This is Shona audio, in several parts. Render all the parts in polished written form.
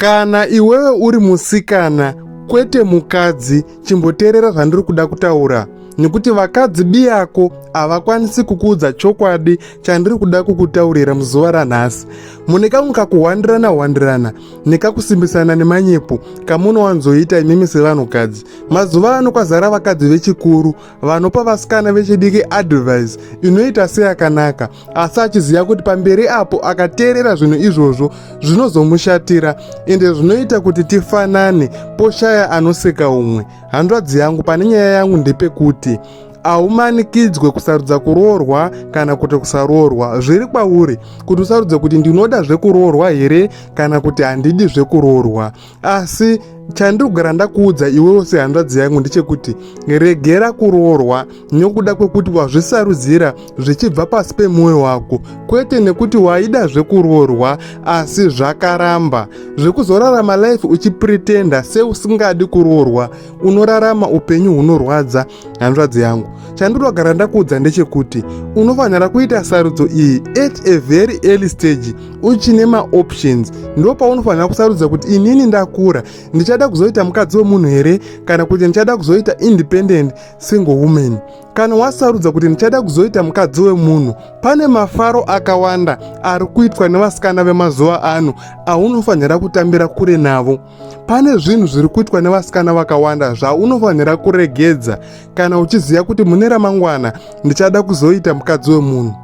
Kana iwewe uri musikana kwete mukadzi, chimboteerera zvandiri kuda kutaura, nekuti vakadzi biyako havakwanisi kukuudza chokwadi chandiri kuda kukutaurira muzuva ranhasi. Mune kamwe kakuhwandirana nekakusimbisana nemanyepo kamunowanzoita imimi sevanhukadzi. Mazuva ano kwazara vakadzi vechikuru vanopa vasikana vechidiki advice inoita seyakanaka, asi achiziva kuti pamberi apo akateerera zvinhu izvozvo zvinozomushatira, ende zvinoita kuti tifanane poshaya anoseka umwe. Hanzvadzi yangu, pane nyaya yangu ndepekuti haumanikidzwe kusarudza kuroorwa kana kuti kusaroorwa. Zviri kwauri kuti usarudze kuti ndinoda zvekuroorwa here kana kuti handidi zvekuroorwa. Asi chandiri kugara ndakuudza iwewo sehanzvadzi yangu ndechekuti regera kuroorwa nokuda kwekuti wazvisarudzira zvichibva pasi pemwoyo wako, kwete nekuti waida zvekuroorwa asi zvakaramba. Zvekuzorarama life uchipretenda seusingadi kuroorwa, unorarama upenyu hunorwadza. Hanzvadzi yangu, chandiri kugara ndakuudza ndechekuti unofanira kuita sarudzo iyi at a very early stage uchine maoptions. Ndo paunofanira kusarudza kuti inini ndakura ndichada kuzoita mukadzi wemunhu here kana kuti ndichada kuzoita independent single woman. Kana wasarudza kuti ndichada kuzoita mukadzi wemunhu, pane mafaro akawanda ari kuitwa nevasikana vemazuva ano aunofanira kutambira kure navo. Pane zvinhu zviri kuitwa nevasikana vakawanda zvaunofanira kuregedza kana uchiziva kuti mune ramangwana ndichada kuzoita mukadzi wemunhu.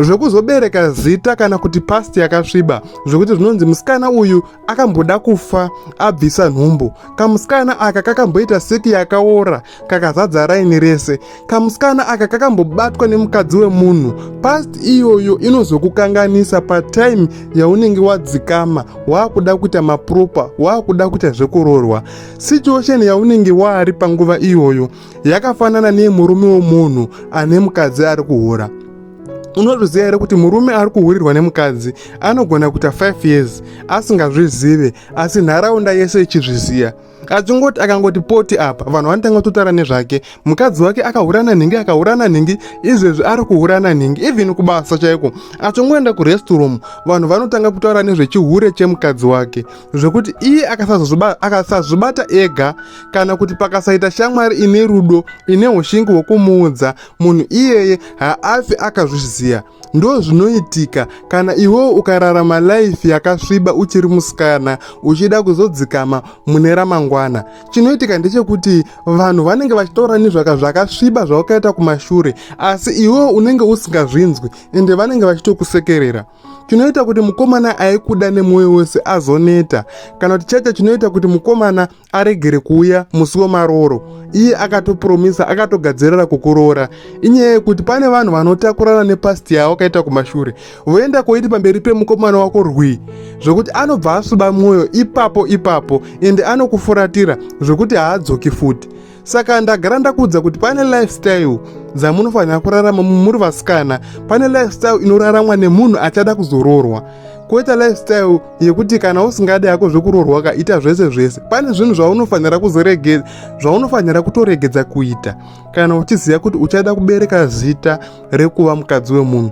Zvekuzobereka zita kana kuti past yakasviba, zvekuti zvinonzi musikana uyu akamboda kufa abvisa nhumbu, kamusikana aka kakamboita seki yakaora kakazadza raini rese, kamusikana aka kakambobatwa nemukadzi wemunhu. Past iyoyo inozokukanganisa patime yaunenge wadzikama waakuda kuita mapropa, waakuda kuita zvekuroorwa. Situation yaunenge waari panguva iyoyo yakafanana nemurume womunhu ane mukadzi ari kuhura. Unozviziva here kuti murume ari kuhurirwa nemukadzi anogona kuita 5 years asingazvizive, asi nharaunda yese ichizviziva. Achingoti akangoti poti apa, vanhu vanotanga kutotara nezvake. Mukadzi wake akahurana nhingi, izvezvi ari kuhurana nhingi. Even kubasa chaiko, achingoenda kurestroom vanhu vanotanga kutaura nezvechihure chemukadzi wake, zvekuti iye akasazvibata ega kana kuti pakasaita shamwari ine rudo, ine ushingi hwokumuudza, munhu iyeye haafi akazviziva. Ndo zvinoitika kana iwewo ukararama life yakasviba uchiri musikana uchida kuzodzikama mune ramangwana. Chinoitika ndechekuti vanhu vanenge vachitaura nezvakasviba zvawakaita kumashure, asi iwewo unenge usingazvinzwi ende vanenge vachitokusekerera. Chinoita kuti mukomana aikuda nemwoyo wese azoneta, kana kuti chacho chinoita kuti mukomana aregere kuuya musi wemaroro, iye akatopromisa, akatogadzirira kukuroora. Inyaya yekuti pane vanhu vanotakurana nepasti yavo kaita kumashure, voenda koiti pamberi pemukomana wako rwi, zvokuti anobva asviba mwoyo ipapo ende anokufuratira zvokuti haadzoki futi. Saka ndagara ndakuudza kuti pane lifestyle dzamunofanira kurarama muri vasikana. Pane lifestyle inoraramwa nemunhu achada kuzoroorwa, koita lifestyle yekuti kana usingade hako zvekuroorwa kaita zvese. Pane zvinhu zvaunofanira kuzoregedza, zvaunofanira kutoregedza kuita kana uchiziva kuti uchada kubereka zita rekuva mukadzi wemunhu.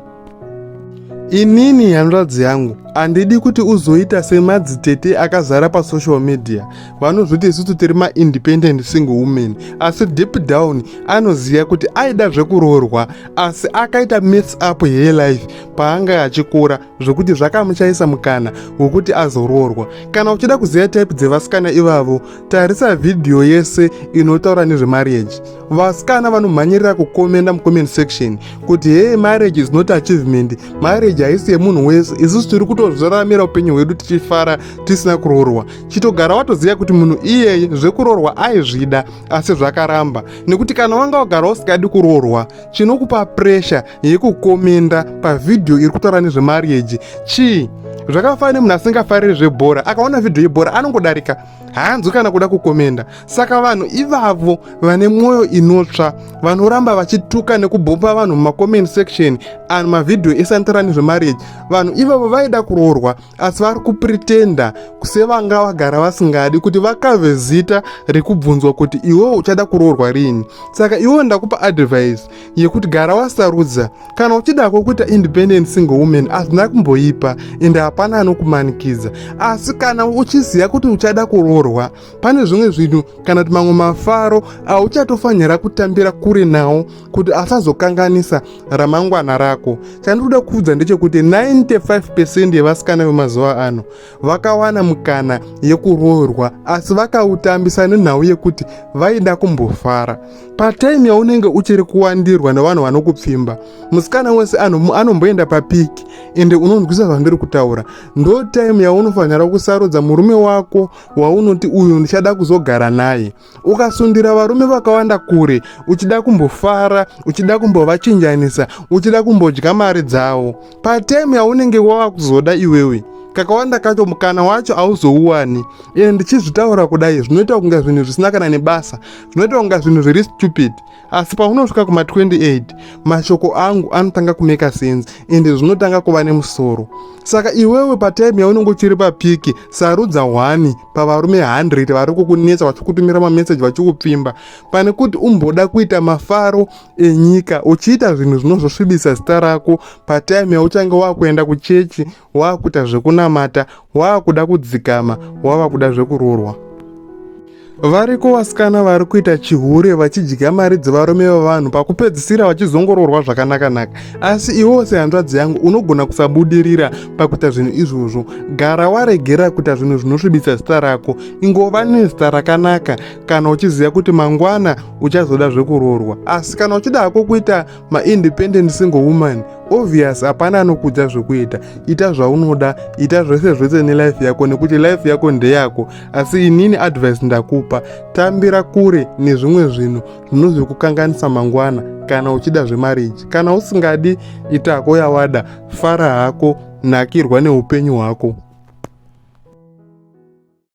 Inini hanzvadzi yangu, handidi kuti uzoita semadzitete akazara pasocial media vanozviti isusu tiri ma-independent single women, asi deep down anoziva kuti aida zvekuroorwa asi akaita mess up life paanga achikura, zvokuti zvakamuchaisa mukana wokuti azoroorwa. Kana uchida kuziva type dzevasikana ivavo, tarisa vhidhiyo yese inotaura nezvemarriage. Vasikana vanomhanyirira kukomenda mucomment section kuti hey, marriage is not achievement, marriage haisi yemunhu wese, isusu tiri kutozviraramira upenyu hwedu tichifara tisina kuroorwa. Chitogara watoziva kuti munhu iyeye zvekuroorwa aizvida asi zvakaramba, nekuti kana wanga wagara usikadi kuroorwa chinokupa pressure yekukomenda pavhidhiyo iri kutaura nezvemarriage. Chii? Zvakafanana nemunhu asingafariri zvebhora, akaona vhidhiyo yebhora anongodarika, haanzwi kana kuda kukomenda. Saka vanhu ivavo vane mwoyo inotsva, vanoramba vachituka nekubhomba vanhu mumacomment section, mavhidhiyo ese anotaura nezvemarriage zvemarriage. Vanhu ivavo vaida kuroorwa asi vari kupretenda sevanga vagara vasingadi kuti vakavhe zita rekubvunzwa kuti iwewo uchada kuroorwa rini. Saka iwewo ndakupa advice yekuti gara wasarudza. Kana uchidako kuita independent single woman hazina kumboipa ende hapana anokumanikidza. Asi kana uchiziva kuti uchada kuroorwa, pane zvimwe zvinhu kana kuti mamwe mafaro auchatofanira kutambira kure nawo kuti asazokanganisa ramangwana rako. Chandinoda kuudza ndechekuti 95% yevasikana vemazuva ano vakawana mukana yekuroorwa asi vakautambisa nenhau yekuti vaida kumbofara. Patime yaunenge uchiri kuwandirwa nevanhu vanokupfimba, musikana wese anomboenda papiki ende unonzwisa zvandiri kutaura. Ndo time yaunofanira kusarudza murume wako waunoti uyu ndichada kuzogara naye. Ukasundira varume vakawanda kure uchida kumbofara, uchida kumbovachinjanisa, uchida kumbodya mari dzavo, patime yaunenge wava kuzoda iwewe kakawanda kacho mukana wacho hauzouwani. Ine ndichizvitaura kudai zvinoita kunga zvinhu zvisina kana nebasa, zvinoita kunga zvinhu zviri stupid. Asi paunosvika kuma 28 mashoko angu anotanga kumeka sense ende zvinotanga kuva nemusoro. Saka iwewe patime yaunenge uchiri papiki sarudza 1 pavarume 100 vari kukunetsa vachikutumira mameseji vachikupfimba, pane kuti umboda kuita mafaro enyika uchiita zvinhu zvinozosvibisa zita rako patime yauchange wakuenda kuchechi, wakuita zvekunamata, wakuda kudzikama, wava kuda zvekuroorwa. Variko vasikana vari kuita chihure vachidya mari dzevarume vavanhu pakupedzisira vachizongoroorwa zvakanaka-naka. Asi iwewo sehanzvadzi yangu unogona kusabudirira pakuita zvinhu izvozvo. Gara waregera kuita zvinhu zvinosvibisa zita rako, ingova nezita rakanaka kana uchiziva kuti mangwana uchazoda zvekuroorwa. Asi kana uchidako kuita maindependent single woman, obvious hapana anokudza zvekuita. Ita zvaunoda, ita zvese nelife yako nekuti life yako ndeyako. Asi inini advice ndakupa, tambira kure nezvimwe zvinhu zvinozokukanganisa mangwana kana uchida zvemarriage. Kana usingadi itako yawada, fara hako, nakirwa neupenyu hwako.